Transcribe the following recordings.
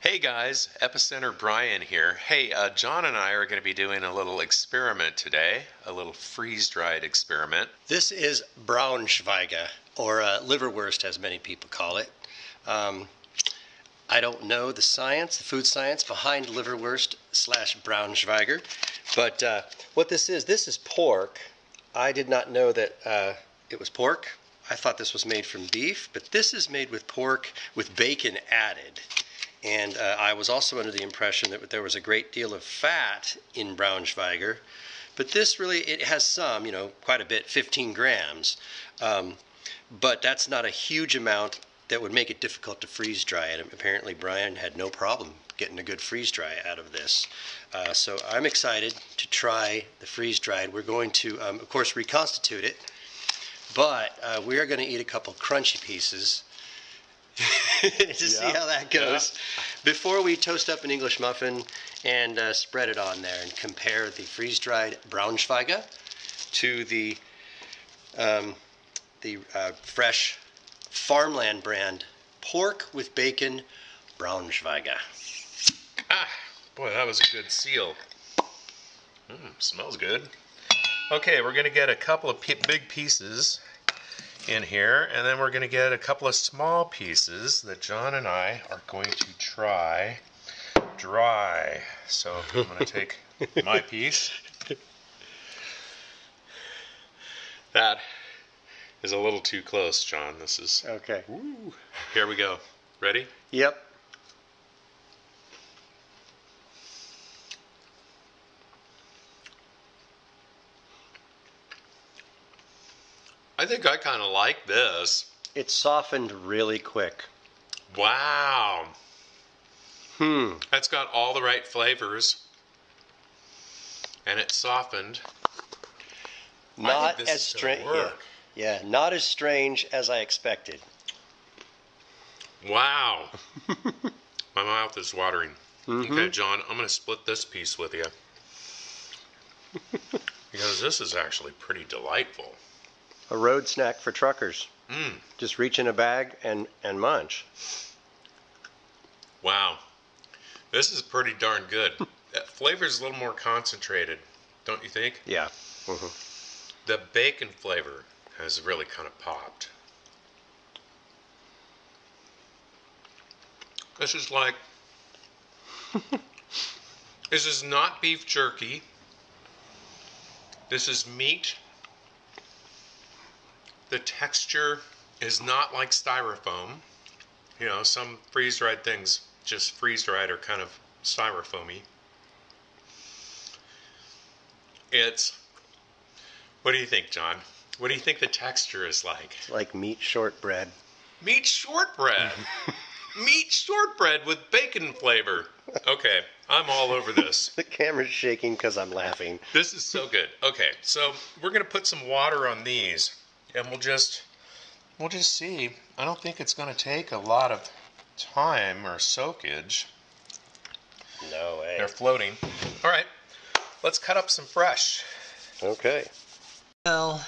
Hey guys, Epicenter Brian here. Hey, John and I are going to be doing a little experiment today, a little freeze-dried experiment. This is Braunschweiger, or Liverwurst as many people call it. I don't know the science, the food science behind Liverwurst / Braunschweiger, but what this is pork. I did not know that it was pork. I thought this was made from beef, but this is made with pork with bacon added. And I was also under the impression that there was a great deal of fat in Braunschweiger, but this really, it has some, quite a bit, 15 grams. But that's not a huge amount that would make it difficult to freeze dry. And apparently Brian had no problem getting a good freeze dry out of this. So I'm excited to try the freeze dried. We're going to, of course, reconstitute it, but we are going to eat a couple crunchy pieces to see how that goes before we toast up an English muffin and spread it on there and compare the freeze-dried Braunschweiger to the fresh farmland brand pork with bacon Braunschweiger. Ah, boy, that was a good seal. Smells good. Okay, we're going to get a couple of big pieces in here, and then we're going to get a couple of small pieces that John and I are going to try dry. So I'm going to take my piece. That is a little too close, John. This is okay. Woo. Here we go. Ready? Yep. I think I kind of like this. It softened really quick. Wow. That's got all the right flavors. And it softened. Not as strange. Yeah, not as strange as I expected. Wow. My mouth is watering. Okay, John, I'm going to split this piece with you. Because this is actually pretty delightful. A road snack for truckers. Just reach in a bag and munch. Wow. This is pretty darn good. That flavor's a little more concentrated, don't you think? Yeah. The bacon flavor has really kind of popped. This is like... This is not beef jerky. This is meat. The texture is not like styrofoam. You know, some freeze-dried things, just freeze-dried, are kind of styrofoamy. It's... What do you think, John? What do you think the texture is like? It's like meat shortbread. Meat shortbread! Meat shortbread with bacon flavor. Okay, I'm all over this. The camera's shaking because I'm laughing. This is so good. Okay, so we're going to put some water on these. And we'll just see. I don't think it's going to take a lot of time or soakage. No way. They're floating. All right, let's cut up some fresh. Okay. Well,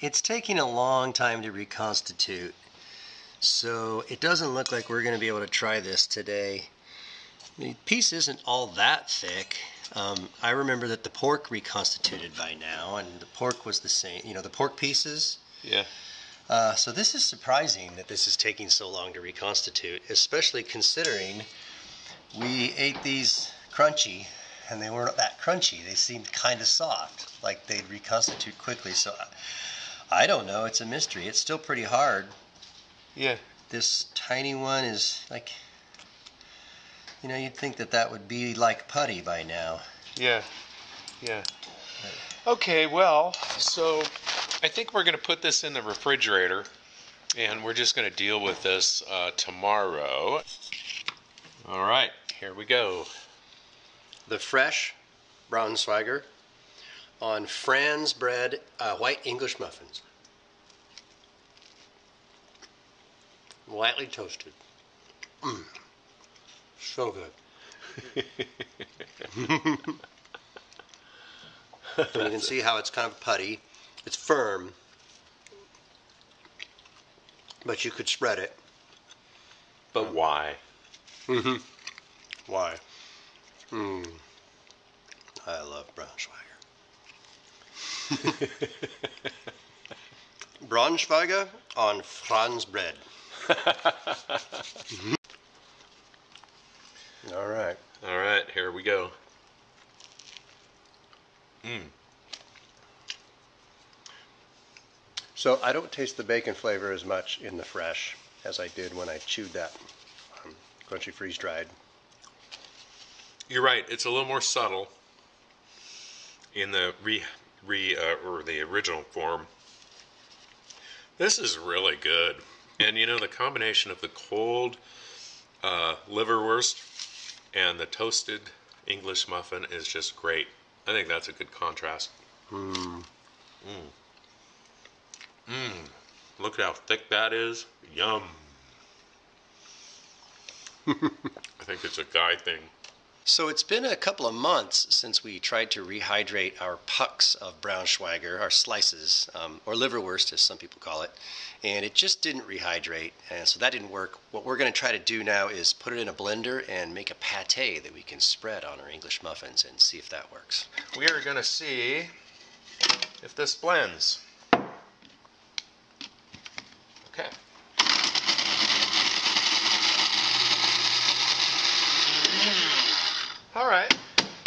it's taking a long time to reconstitute, so it doesn't look like we're going to be able to try this today. The piece isn't all that thick. I remember that the pork reconstituted by now, and the pork was the same. The pork pieces. Yeah. So this is surprising that this is taking so long to reconstitute, especially considering we ate these crunchy, and they weren't that crunchy. They seemed kind of soft, like they'd reconstitute quickly. So I don't know. It's a mystery. It's still pretty hard. Yeah. This tiny one is like, you'd think that would be like putty by now. Yeah. Yeah. Okay, well, so I think we're going to put this in the refrigerator, and we're just going to deal with this tomorrow. All right, here we go. The fresh Braunschweiger on Franz bread white English muffins. Lightly toasted. So good. And you can see how it's kind of putty. It's firm, but you could spread it. But why? Why? I love Braunschweiger. Braunschweiger on Franz bread. All right. All right, here we go. So I don't taste the bacon flavor as much in the fresh as I did when I chewed that crunchy freeze dried. You're right. It's a little more subtle in the or the original form. This is really good, and you know the combination of the cold liverwurst and the toasted English muffin is just great. I think that's a good contrast. Look at how thick that is. Yum. I think it's a guy thing. So it's been a couple of months since we tried to rehydrate our pucks of Braunschweiger, our slices, or liverwurst as some people call it, and it just didn't rehydrate, and so that didn't work. What we're going to try to do now is put it in a blender and make a pate that we can spread on our English muffins and see if that works. We are going to see if this blends. Okay. All right.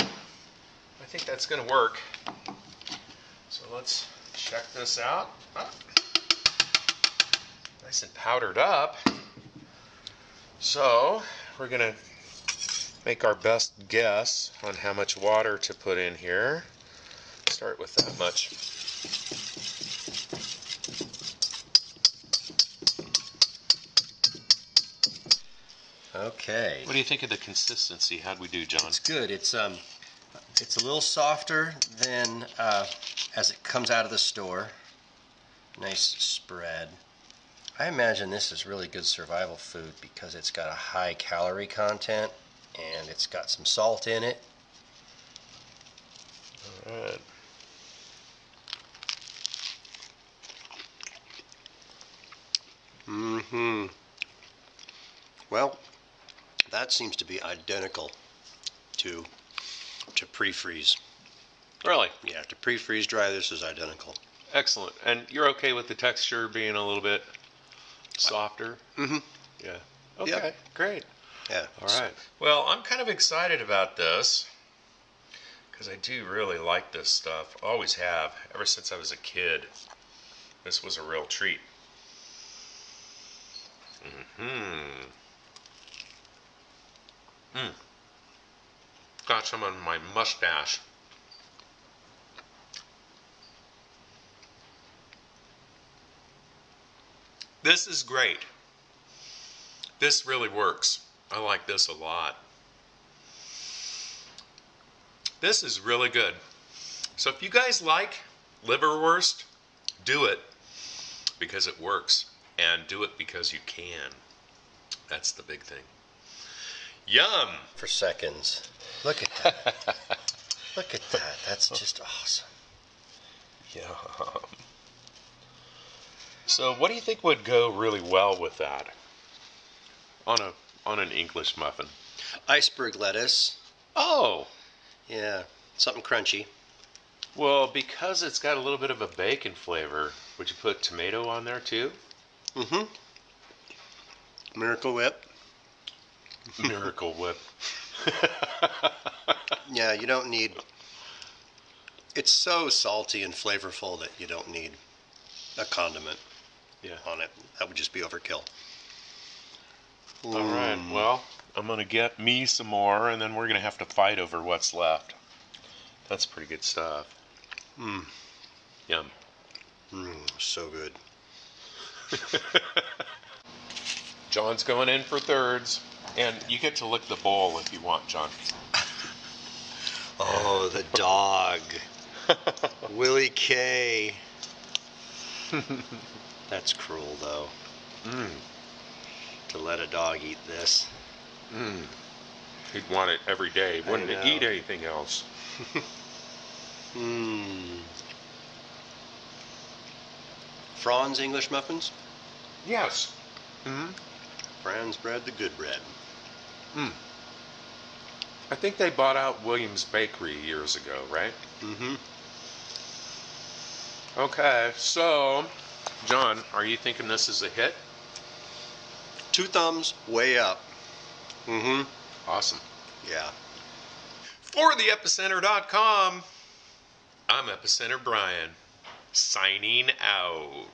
I think that's going to work. So let's check this out. Oh. Nice and powdered up. So we're going to make our best guess on how much water to put in here. Start with that much. Okay. What do you think of the consistency? How'd we do, John? It's good. It's a little softer than as it comes out of the store. Nice spread. I imagine this is really good survival food because it's got a high calorie content and it's got some salt in it. All right. Well, that seems to be identical to pre-freeze. Really? Yeah, to pre-freeze dry, this is identical. Excellent. And you're okay with the texture being a little bit softer? Mm-hmm. Yeah. Okay, Yep. great. Yeah. All right. Well, I'm kind of excited about this because I do really like this stuff. Always have, ever since I was a kid. This was a real treat. Got some on my mustache. This is great. This really works. I like this a lot. This is really good. So if you guys like liverwurst, do it because it works, and do it because you can. That's the big thing. Yum! For seconds. Look at that. Look at that. That's just awesome. Yum. So what do you think would go really well with that on an English muffin? Iceberg lettuce. Oh, Yeah, something crunchy. well, because it's got a little bit of a bacon flavor, would you put tomato on there too? Mm-hmm. Miracle Whip. Miracle Whip. Yeah, you don't need... It's so salty and flavorful that you don't need a condiment on it. That would just be overkill. All right, well, I'm going to get me some more, and then we're going to have to fight over what's left. That's pretty good stuff. Yum. So good. John's going in for thirds, and you get to lick the bowl if you want, John. Oh, the dog. Willie K. That's cruel, though. To let a dog eat this. He'd want it every day. Wouldn't know. eat anything else. Franz English muffins? Yes. Franz bread, the good bread. I think they bought out Williams Bakery years ago, right? Mm-hmm. Okay, so, John, are you thinking this is a hit? 2 thumbs way up. Mm-hmm. Awesome. Yeah. For the epicenter.com, I'm Epicenter Brian, signing out.